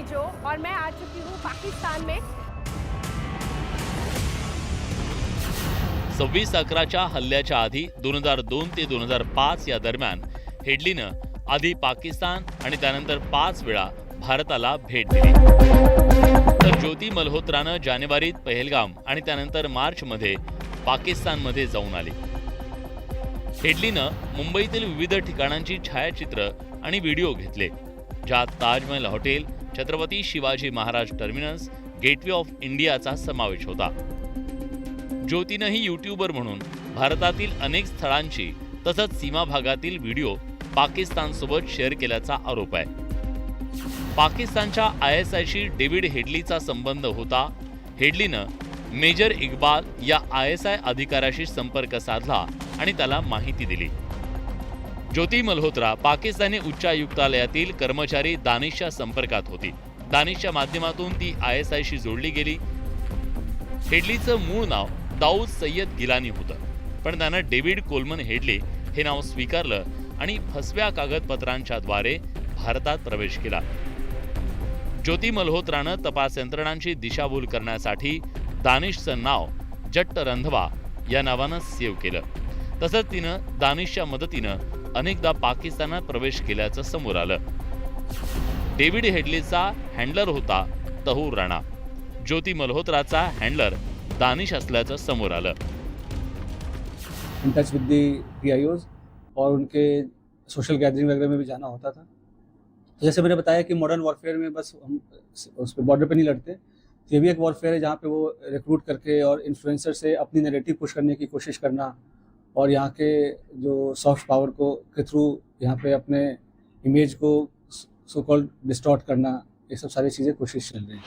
थी जो, और मैं आ चुकी हूँ पाकिस्तान में। 26/11च्या हल्ल्याच्या आधी 2002 ते 2005 या दरम्यान हेडलीनं आधी पाकिस्तान आणि त्यानंतर 5 वेळा भारताला भेट दिली. तर ज्योती मल्होत्रानं जानेवारीत पहलगाम आणि त्यानंतर मार्चमध्ये पाकिस्तानमध्ये जाऊन आली. हेडलीनं मुंबईतील विविध ठिकाणांची छायाचित्र आणि व्हिडिओ घेतले, ज्यात Taj Mahal hotel, Chhatrapati Shivaji Maharaj terminus, gateway of इंडियाचा समावेश होता. ज्योतीनंही यूट्यूबर म्हणून भारतातील अनेक स्थळांची तसंच सीमा भागातील व्हिडिओ पाकिस्तानसोबत शेअर केल्याचा आरोप आहे. पाकिस्तानच्या ISIशी डेव्हिड हेडलीचा संबंध होता. हेडलीनं मेजर इक्बाल या ISI अधिकाऱ्याशी संपर्क साधला आणि त्याला माहिती दिली. ज्योती मल्होत्रा पाकिस्तानी उच्चायुक्तालयातील कर्मचारी दानिशच्या संपर्कात होती. दानिशच्या माध्यमातून ती ISIशी जोडली गेली. हेडलीचं मूळ नाव दाऊद सय्यद गिलानी होतं, पण त्यानं डेव्हिड कोलमन हेडली हे नाव स्वीकारलं आणि फसव्या कागदपत्रांच्या द्वारे भारतात प्रवेश केला. ज्योती मल्होत्रानं तपास यंत्रणांची दिशाभूल करण्यासाठी दानिशचं नाव जट्ट रंधवा या नावानं सेव्ह केलं. तसंच तिनं दानिशच्या मदतीनं अनेकदा पाकिस्तानात प्रवेश केल्याचं समोर आलं. डेव्हिड हेडलीचा हँडलर होता तहूर राणा. ज्योती मल्होत्राचा हँडलर दानिश असल्याचं समोर आलं. In touch with the PIOs और उनके सोशल गैदरिंग वगैरह में भी जाना होता था. तो जैसे मैंने बताया कि मॉडर्न वॉरफेयर में बस हम उस पे बॉर्डर पे नहीं लड़ते, तो ये भी एक वॉरफेयर है जहाँ पे वो रिक्रूट करके और इन्फ्लुएंसर से अपनी नैरेटिव पुश करने की कोशिश करना और यहाँ के जो सॉफ्ट पावर को के थ्रू यहाँ पे अपने इमेज को सो कॉल्ड डिस्टॉर्ट करना, ये सब सारी चीज़ें कोशिश चल रही है.